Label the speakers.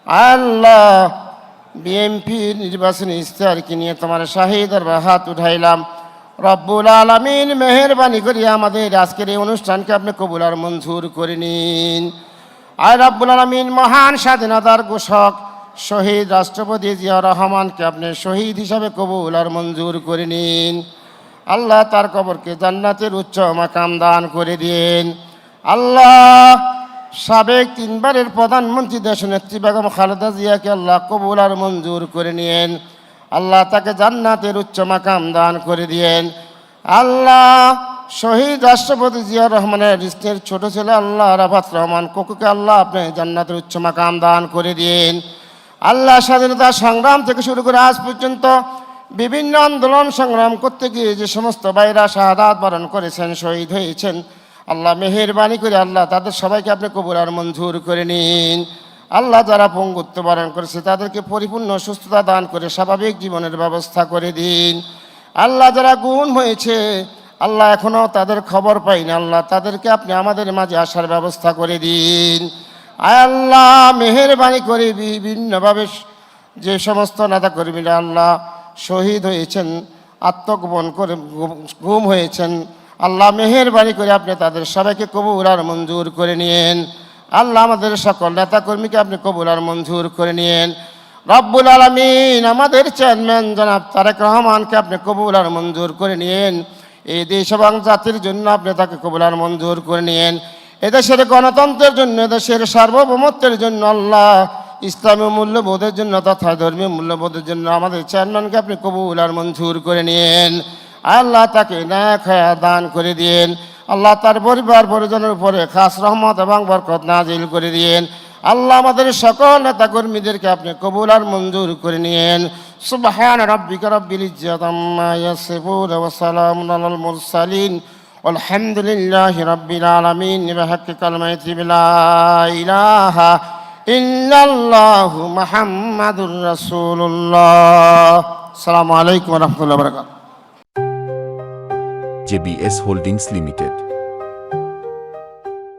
Speaker 1: আল্লাহ BMP নির্বাচনী ইশতেহারকে নিয়ে তোমার শাহী দরবারে হাত উঠাইলাম। রব্বুল আলামিন মেহেরবানি করিয়া আমাদের আজকের এই অনুষ্ঠানকে আপনি কবুল আর মঞ্জুর করে নিন। আয় রব্বুল আলামিন মহান স্বাধীনতার ঘোষক শহীদ রাষ্ট্রপতি জিয়াউর রহমানকে আপনি শহীদ হিসাবে কবুল আর মঞ্জুর করে নিন। আল্লাহ তার কবরকে জান্নাতের উচ্চ মাকাম দান করে দিন। আল্লাহ সাবেক 3 বারের প্রধানমন্ত্রী দেশনেত্রী বেগম খালেদা জিয়াকে আল্লাহ কবুল আর মঞ্জুর করে নিন। আল্লাহ তাকে জান্নাতের উচ্চ মাকাম দান করে দিয়েন। আল্লাহ শহীদ রাষ্ট্রপতি জিয়াউর রহমানের স্ত্রীর ছোট ছেলে আল্লাহ রাফাত রহমান কোকুকে আল্লাহ আপনি জান্নাতের উচ্চ মাকাম দান করে দিন। আল্লাহ স্বাধীনতা সংগ্রাম থেকে শুরু করে আজ পর্যন্ত বিভিন্ন আন্দোলন সংগ্রাম করতে গিয়ে যে সমস্ত ভাইরা শাহাদাত বরণ করেছেন, শহীদ হয়েছেন, আল্লাহ মেহেরবানি করে আল্লাহ তাদের সবাইকে আপনি কবুল আর মঞ্জুর করে নিন। আল্লাহ যারা পঙ্গুত্ব বরণ করেছে তাদেরকে পরিপূর্ণ সুস্থতা দান করে স্বাভাবিক জীবনের ব্যবস্থা করে দিন। আল্লাহ যারা গুম হয়েছে আল্লাহ এখনও তাদের খবর পাই না, আল্লাহ তাদেরকে আপনি আমাদের মাঝে আসার ব্যবস্থা করে দিন। আয় আল্লাহ মেহেরবানি করে বিভিন্নভাবে যে সমস্ত নেতাকর্মীরা আল্লাহ শহীদ হয়েছেন, আত্মগোপন করে গুম হয়েছেন, আল্লাহ মেহেরবানি করে আপনি তাদের সবাইকে কবুল আর মঞ্জুর করে নিন। আল্লাহ আমাদের সকল নেতাকর্মীকে আপনি কবুল আর মঞ্জুর করে নিন। রব্বুল আলামিন আমাদের চেয়ারম্যান জনাব তারেক রহমানকে আপনি কবুল আর মঞ্জুর করে নিন। এই দেশ এবং জাতির জন্য আপনি তাকে কবুল আর মঞ্জুর করে নিন। এদেশের গণতন্ত্রের জন্য, এদেশের সার্বভৌমত্বের জন্য, আল্লাহ ইসলামী মূল্যবোধের জন্য তথা ধর্মীয় মূল্যবোধের জন্য আমাদের চেয়ারম্যানকে আপনি কবুল আর মঞ্জুর করে নিন। আল্লাহ তাকে ন্যাক হায়াত দান করে দিন। আল্লাহ তার পরিবার পরিজনের উপরে খাস রহমত এবং বরকত নাজিল করে দিন। আল্লাহ আমাদের সকল নেতাকর্মীদেরকে আপনি কবুল আর মঞ্জুর করে নিন। সুবহান রাব্বিকা রাব্বিল ইজ্জাতি আম্মা ইয়াসিফুন ওয়া সালামুন আলাল মুরসালিন আলহামদুলিল্লাহি রাব্বিল আলামিন। বিহাক্কি কালিমাতি লা ইলাহা ইল্লাল্লাহু মুহাম্মাদুর রাসূলুল্লাহ। আসসালামু আলাইকুম ওয়া রাহমাতুল্লাহি ওয়া বারাকাতুহু।
Speaker 2: JBS Holdings Limited.